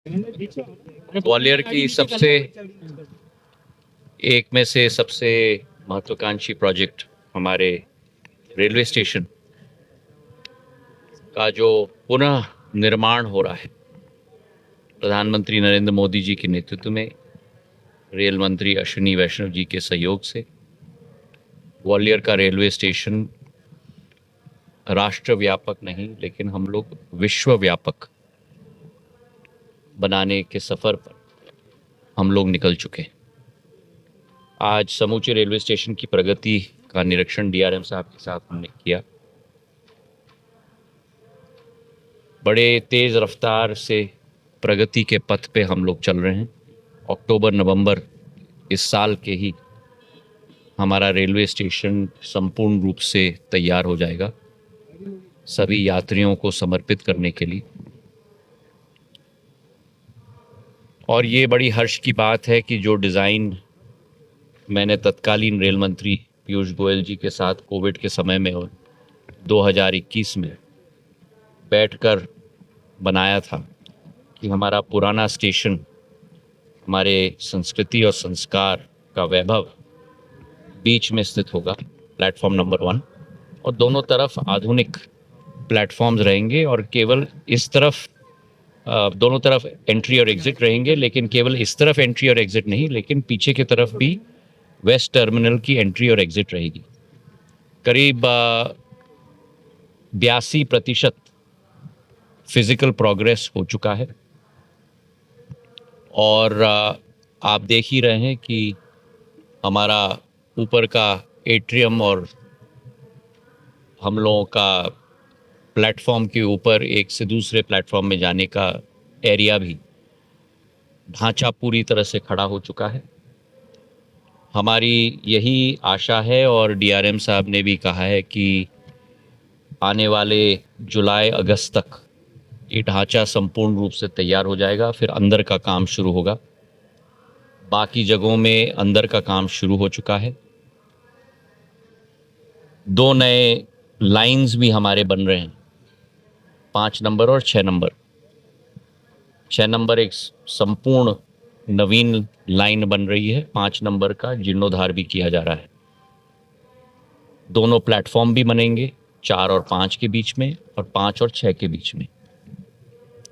ग्वालियर की सबसे महत्वाकांक्षी प्रोजेक्ट हमारे रेलवे स्टेशन का जो पुनः निर्माण हो रहा है, प्रधानमंत्री नरेंद्र मोदी जी के नेतृत्व में रेल मंत्री अश्विनी वैष्णव जी के सहयोग से ग्वालियर का रेलवे स्टेशन राष्ट्र व्यापक नहीं लेकिन हम लोग विश्व व्यापक बनाने के सफ़र पर हम लोग निकल चुके हैं। आज समूचे रेलवे स्टेशन की प्रगति का निरीक्षण डीआरएम साहब के साथ हमने किया। बड़े तेज़ रफ्तार से प्रगति के पथ पे हम लोग चल रहे हैं। अक्टूबर नवंबर इस साल के ही हमारा रेलवे स्टेशन संपूर्ण रूप से तैयार हो जाएगा सभी यात्रियों को समर्पित करने के लिए। और ये बड़ी हर्ष की बात है कि जो डिज़ाइन मैंने तत्कालीन रेल मंत्री पीयूष गोयल जी के साथ कोविड के समय में 2021 में बैठकर बनाया था कि हमारा पुराना स्टेशन हमारे संस्कृति और संस्कार का वैभव बीच में स्थित होगा, प्लेटफॉर्म नंबर 1, और दोनों तरफ आधुनिक प्लेटफॉर्म्स रहेंगे और केवल इस तरफ दोनों तरफ एंट्री और एग्ज़िट रहेंगे, लेकिन केवल इस तरफ एंट्री और एग्ज़िट नहीं, लेकिन पीछे की तरफ भी वेस्ट टर्मिनल की एंट्री और एग्ज़िट रहेगी। करीब 82% फिज़िकल प्रोग्रेस हो चुका है और आप देख ही रहे हैं कि हमारा ऊपर का एट्रियम और हम लोगों का प्लेटफॉर्म के ऊपर एक से दूसरे प्लेटफॉर्म में जाने का एरिया भी ढांचा पूरी तरह से खड़ा हो चुका है। हमारी यही आशा है और डीआरएम साहब ने भी कहा है कि आने वाले जुलाई अगस्त तक ये ढांचा संपूर्ण रूप से तैयार हो जाएगा, फिर अंदर का काम शुरू होगा। बाकी जगहों में अंदर का काम शुरू हो चुका है। 2 नए लाइंस भी हमारे बन रहे हैं, 5 नंबर और 6 नंबर। 6 नंबर एक संपूर्ण नवीन लाइन बन रही है, 5 नंबर का जीर्णोद्धार भी किया जा रहा है। दोनों प्लेटफॉर्म भी बनेंगे 4 और 5 के बीच में और 5 और 6 के बीच में।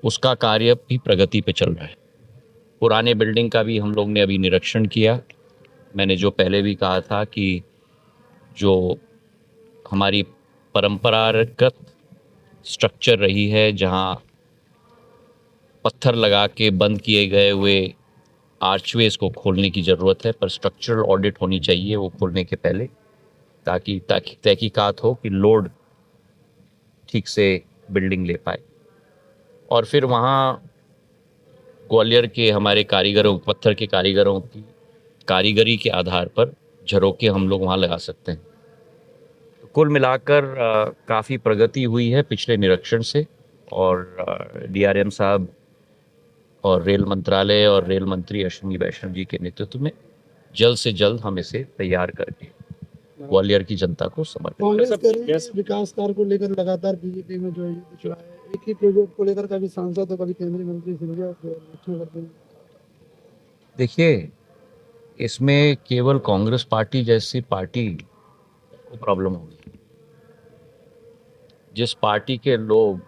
उसका कार्य भी प्रगति पे चल रहा है। पुराने बिल्डिंग का भी हम लोग ने अभी निरीक्षण किया। मैंने जो पहले भी कहा था कि जो हमारी परंपरागत स्ट्रक्चर रही है, जहाँ पत्थर लगा के बंद किए गए हुए आर्चवेज को खोलने की ज़रूरत है, पर स्ट्रक्चरल ऑडिट होनी चाहिए वो खोलने के पहले, ताकि तहकीकात हो कि लोड ठीक से बिल्डिंग ले पाए। और फिर वहाँ ग्वालियर के हमारे कारीगरों, पत्थर के कारीगरों की कारीगरी के आधार पर झरोके हम लोग वहाँ लगा सकते हैं। तो कुल मिलाकर काफ़ी प्रगति हुई है पिछले निरीक्षण से और डीआरएम साहब और रेल मंत्रालय और रेल मंत्री अश्विनी वैष्णव जी के नेतृत्व में जल्द से जल्द हम इसे तैयार करके ग्वालियर की जनता को समर्पित कांग्रेस विकास कार्य को लेकर लगातार बीजेपी में जो है चुरा है, एक ही प्रोजेक्ट को लेकर कभी सांसद और कभी केंद्रीय मंत्री सिंधिया करते हैं। देखिए, इसमें केवल कांग्रेस पार्टी जैसी पार्टी को प्रॉब्लम होगी। जिस पार्टी के लोग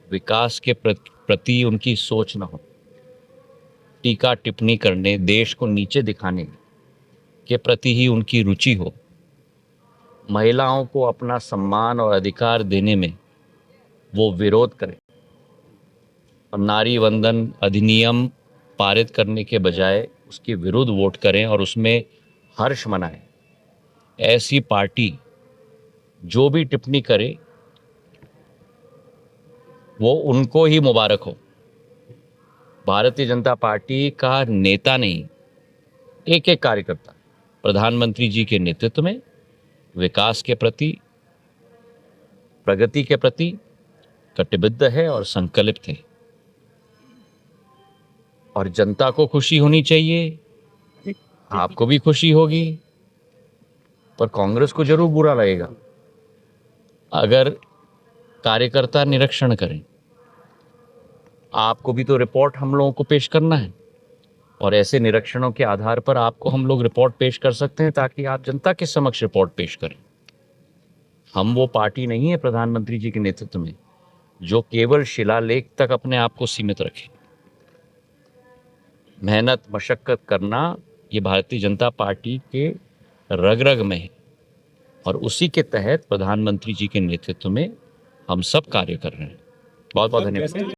विकास के प्रति उनकी सोच न हो, टीका टिप्पणी करने, देश को नीचे दिखाने के प्रति ही उनकी रुचि हो, महिलाओं को अपना सम्मान और अधिकार देने में वो विरोध करें और नारी वंदन अधिनियम पारित करने के बजाय उसके विरुद्ध वोट करें और उसमें हर्ष मनाएं, ऐसी पार्टी जो भी टिप्पणी करे वो उनको ही मुबारक हो। भारतीय जनता पार्टी का नेता नहीं, एक एक कार्यकर्ता प्रधानमंत्री जी के नेतृत्व में विकास के प्रति, प्रगति के प्रति कटिबद्ध है और संकल्पित है। और जनता को खुशी होनी चाहिए, आपको भी खुशी होगी, पर कांग्रेस को जरूर बुरा लगेगा अगर कार्यकर्ता निरीक्षण करें आपको भी तो रिपोर्ट हम लोगों को पेश करना है, और ऐसे निरीक्षणों के आधार पर आपको हम लोग रिपोर्ट पेश कर सकते हैं ताकि आप जनता के समक्ष रिपोर्ट पेश करें। हम वो पार्टी नहीं है प्रधानमंत्री जी के नेतृत्व में जो केवल शिलालेख तक अपने आप को सीमित रखे। मेहनत मशक्कत करना ये भारतीय जनता पार्टी के रग रग में है, और उसी के तहत प्रधानमंत्री जी के नेतृत्व में हम सब कार्य कर रहे हैं। बहुत बहुत धन्यवाद।